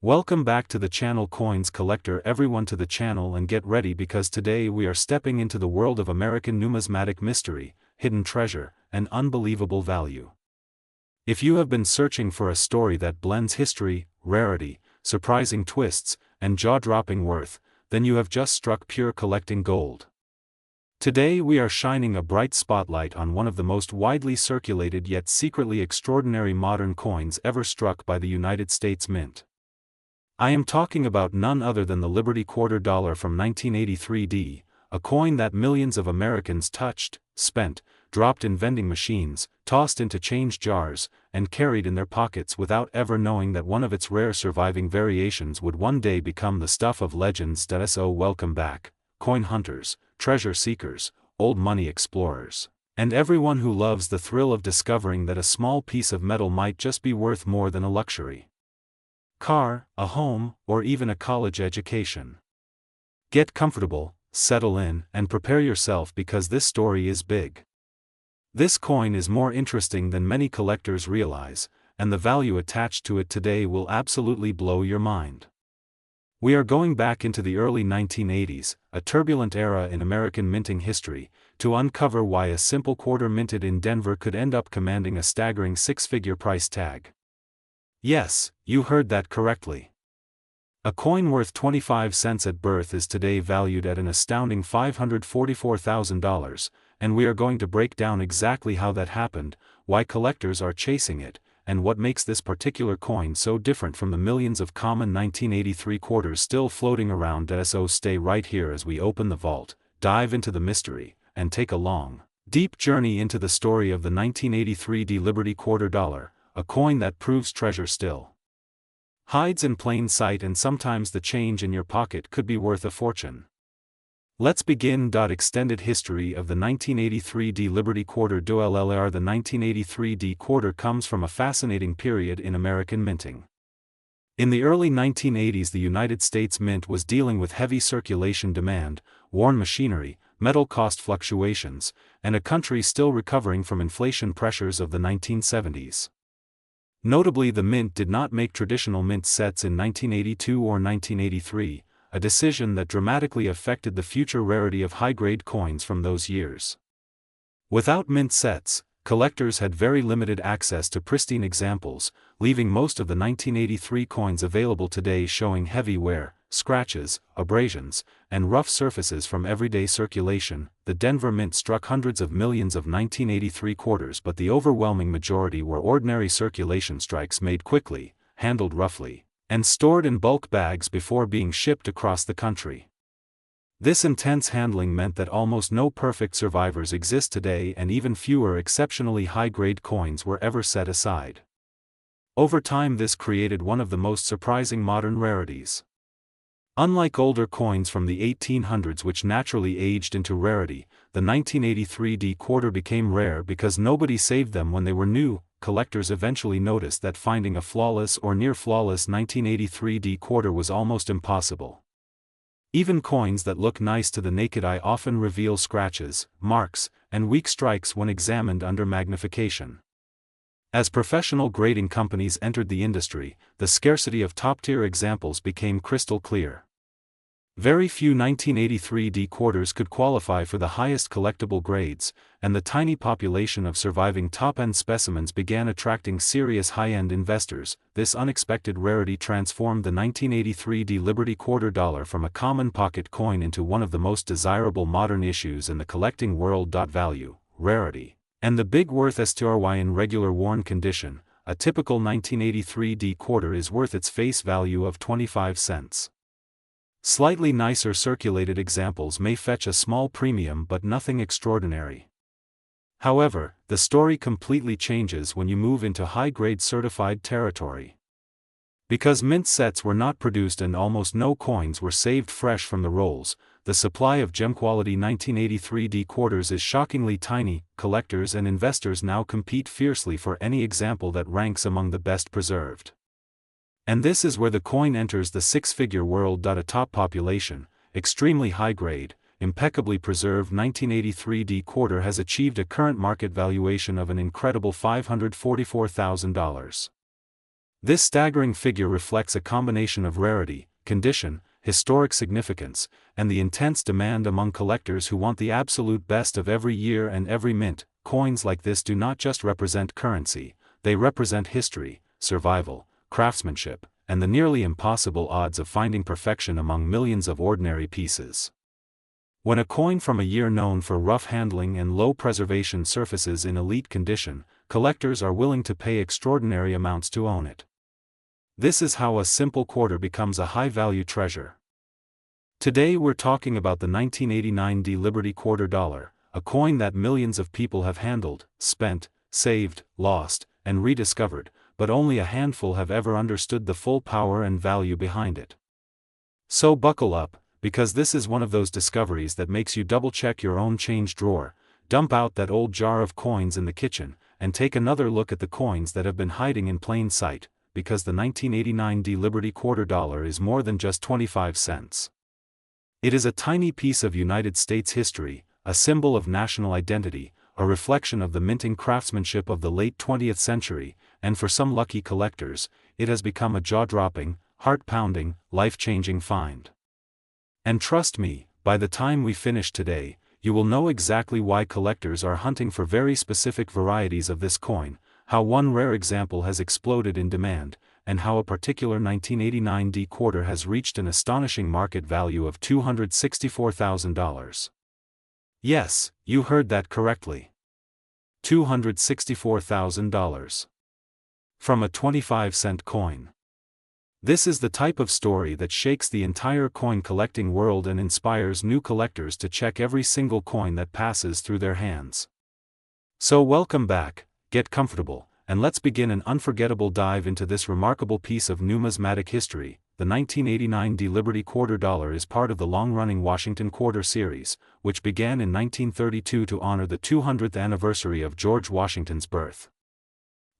Welcome back to the channel Coins Collector. Everyone to the channel, and get ready because today we are stepping into the world of American numismatic mystery, hidden treasure, and unbelievable value. If you have been searching for a story that blends history, rarity, surprising twists, and jaw-dropping worth, then you have just struck pure collecting gold. Today we are shining a bright spotlight on one of the most widely circulated yet secretly extraordinary modern coins ever struck by the United States Mint. I am talking about none other than the Liberty $quarter from 1983, a coin that millions of Americans touched, spent, dropped in vending machines, tossed into change jars, and carried in their pockets without ever knowing that one of its rare surviving variations would one day become the stuff of legends. So welcome back, coin hunters, treasure seekers, old money explorers, and everyone who loves the thrill of discovering that a small piece of metal might just be worth more than a luxury car, a home, or even a college education. Get comfortable, settle in, and prepare yourself because this story is big. This coin is more interesting than many collectors realize, and the value attached to it today will absolutely blow your mind. We are going back into the early 1980s, a turbulent era in American minting history, to uncover why a simple quarter minted in Denver could end up commanding a staggering six-figure price tag. Yes, you heard that correctly. A coin worth 25 cents at birth is today valued at an astounding $544,000, and we are going to break down exactly how that happened, why collectors are chasing it, and what makes this particular coin so different from the millions of common 1983 quarters still floating around. So stay right here as we open the vault, dive into the mystery, and take a long, deep journey into the story of the 1983 Liberty $quarter, a coin that proves treasure still hides in plain sight, and sometimes the change in your pocket could be worth a fortune. Let's begin. Extended history of the 1983 Liberty $quarter. The 1983 quarter comes from a fascinating period in American minting. In the early 1980s, the United States Mint was dealing with heavy circulation demand, worn machinery, metal cost fluctuations, and a country still recovering from inflation pressures of the 1970s. Notably, the Mint did not make traditional mint sets in 1982 or 1983, a decision that dramatically affected the future rarity of high-grade coins from those years. Without mint sets, collectors had very limited access to pristine examples, leaving most of the 1983 coins available today showing heavy wear, scratches, abrasions, and rough surfaces from everyday circulation. The Denver Mint struck hundreds of millions of 1983 quarters, but the overwhelming majority were ordinary circulation strikes made quickly, handled roughly, and stored in bulk bags before being shipped across the country. This intense handling meant that almost no perfect survivors exist today, and even fewer exceptionally high-grade coins were ever set aside. Over time, this created one of the most surprising modern rarities. Unlike older coins from the 1800s which naturally aged into rarity, the 1983 quarter became rare because nobody saved them when they were new. Collectors eventually noticed that finding a flawless or near-flawless 1983 quarter was almost impossible. Even coins that look nice to the naked eye often reveal scratches, marks, and weak strikes when examined under magnification. As professional grading companies entered the industry, the scarcity of top-tier examples became crystal clear. Very few 1983 quarters could qualify for the highest collectible grades, and the tiny population of surviving top-end specimens began attracting serious high-end investors. This unexpected rarity transformed the 1983 Liberty $quarter from a common pocket coin into one of the most desirable modern issues in the collecting world. Value, rarity, and the big worth. In regular worn condition, a typical 1983 quarter is worth its face value of 25 cents. Slightly nicer circulated examples may fetch a small premium, but nothing extraordinary. However, the story completely changes when you move into high-grade certified territory. Because mint sets were not produced and almost no coins were saved fresh from the rolls, the supply of gem-quality 1983 quarters is shockingly tiny. Collectors and investors now compete fiercely for any example that ranks among the best preserved. And this is where the coin enters the six-figure world. A top population, extremely high-grade, impeccably preserved 1983 quarter has achieved a current market valuation of an incredible $544,000. This staggering figure reflects a combination of rarity, condition, historic significance, and the intense demand among collectors who want the absolute best of every year and every mint. Coins like this do not just represent currency, they represent history, survival, craftsmanship, and the nearly impossible odds of finding perfection among millions of ordinary pieces. When a coin from a year known for rough handling and low preservation surfaces in elite condition, collectors are willing to pay extraordinary amounts to own it. This is how a simple quarter becomes a high-value treasure. Today we're talking about the 1989 D Liberty quarter dollar, a coin that millions of people have handled, spent, saved, lost, and rediscovered, but only a handful have ever understood the full power and value behind it. So buckle up, because this is one of those discoveries that makes you double-check your own change drawer, dump out that old jar of coins in the kitchen, and take another look at the coins that have been hiding in plain sight, because the 1989 D Liberty quarter dollar is more than just 25 cents. It is a tiny piece of United States history, a symbol of national identity, a reflection of the minting craftsmanship of the late 20th century, and for some lucky collectors, it has become a jaw-dropping, heart-pounding, life-changing find. And trust me, by the time we finish today, you will know exactly why collectors are hunting for very specific varieties of this coin, how one rare example has exploded in demand, and how a particular 1989 D quarter has reached an astonishing market value of $264,000. Yes, you heard that correctly. $264,000. From a 25-cent coin. This is the type of story that shakes the entire coin collecting world and inspires new collectors to check every single coin that passes through their hands. So welcome back, get comfortable, and let's begin an unforgettable dive into this remarkable piece of numismatic history. The 1989 D Liberty quarter dollar is part of the long-running Washington Quarter series, which began in 1932 to honor the 200th anniversary of George Washington's birth.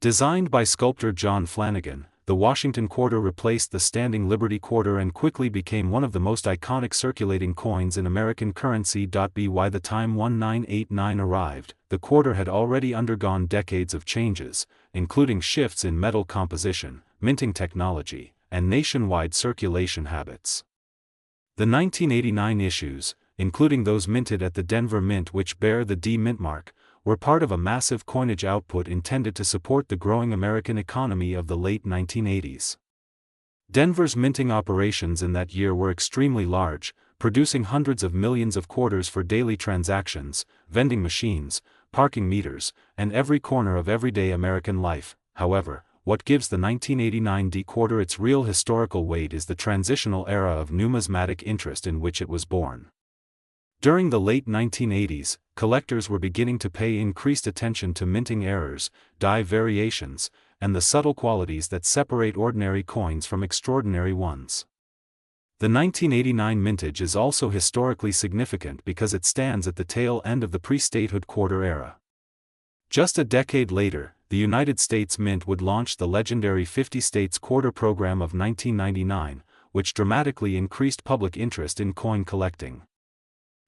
Designed by sculptor John Flanagan, the Washington Quarter replaced the standing Liberty Quarter and quickly became one of the most iconic circulating coins in American currency. By the time 1989 arrived, the quarter had already undergone decades of changes, including shifts in metal composition, minting technology, and nationwide circulation habits. The 1989 issues, including those minted at the Denver Mint which bear the D Mint mark, were part of a massive coinage output intended to support the growing American economy of the late 1980s. Denver's minting operations in that year were extremely large, producing hundreds of millions of quarters for daily transactions, vending machines, parking meters, and every corner of everyday American life. However, what gives the 1989 D quarter its real historical weight is the transitional era of numismatic interest in which it was born. During the late 1980s, collectors were beginning to pay increased attention to minting errors, die variations, and the subtle qualities that separate ordinary coins from extraordinary ones. The 1989 mintage is also historically significant because it stands at the tail end of the pre-statehood quarter era. Just a decade later, the United States Mint would launch the legendary 50 States Quarter program of 1999, which dramatically increased public interest in coin collecting.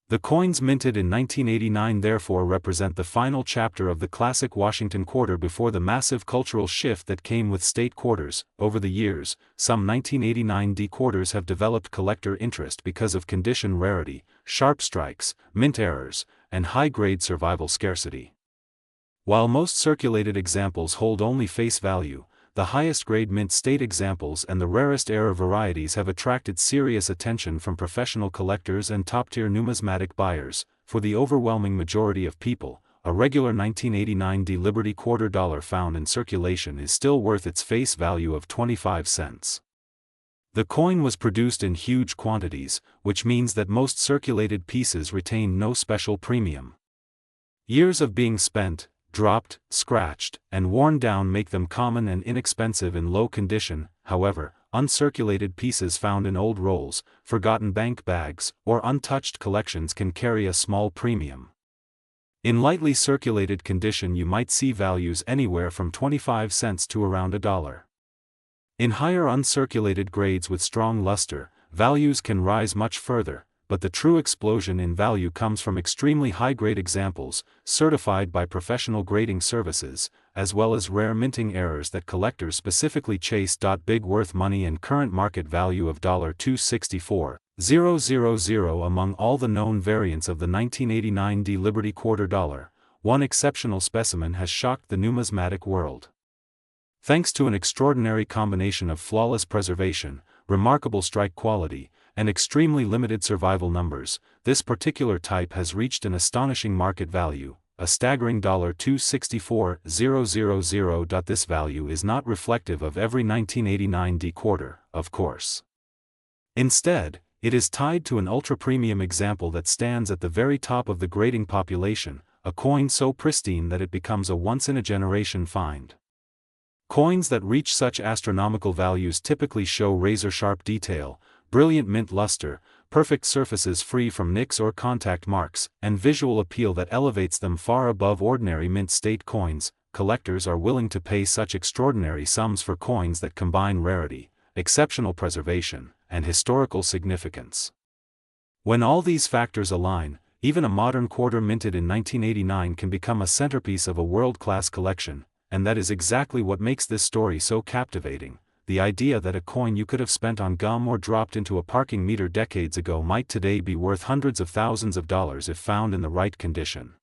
The coins minted in 1989 therefore represent the final chapter of the classic Washington Quarter before the massive cultural shift that came with state quarters. Over the years, some 1989 D quarters have developed collector interest because of condition rarity, sharp strikes, mint errors, and high-grade survival scarcity. While most circulated examples hold only face value, the highest-grade mint state examples and the rarest error varieties have attracted serious attention from professional collectors and top-tier numismatic buyers. For the overwhelming majority of people, a regular 1989 D Liberty quarter dollar found in circulation is still worth its face value of 25 cents. The coin was produced in huge quantities, which means that most circulated pieces retain no special premium. Years of being spent, dropped, scratched, and worn down make them common and inexpensive in low condition. However, uncirculated pieces found in old rolls, forgotten bank bags, or untouched collections can carry a small premium. In lightly circulated condition you might see values anywhere from 25 cents to around $1. In higher uncirculated grades with strong luster, values can rise much further, but the true explosion in value comes from extremely high-grade examples, certified by professional grading services, as well as rare minting errors that collectors specifically chase. Big worth money and current market value of $264,000 among all the known variants of the 1989 D Liberty quarter dollar. One exceptional specimen has shocked the numismatic world. Thanks to an extraordinary combination of flawless preservation, remarkable strike quality, and extremely limited survival numbers, this particular type has reached an astonishing market value, a staggering $264,000. This value is not reflective of every 1989 D quarter, of course. Instead, it is tied to an ultra-premium example that stands at the very top of the grading population, a coin so pristine that it becomes a once-in-a-generation find. Coins that reach such astronomical values typically show razor-sharp detail, brilliant mint luster, perfect surfaces free from nicks or contact marks, and visual appeal that elevates them far above ordinary mint-state coins. Collectors are willing to pay such extraordinary sums for coins that combine rarity, exceptional preservation, and historical significance. When all these factors align, even a modern quarter minted in 1989 can become a centerpiece of a world-class collection, and that is exactly what makes this story so captivating. The idea that a coin you could have spent on gum or dropped into a parking meter decades ago might today be worth hundreds of thousands of dollars if found in the right condition.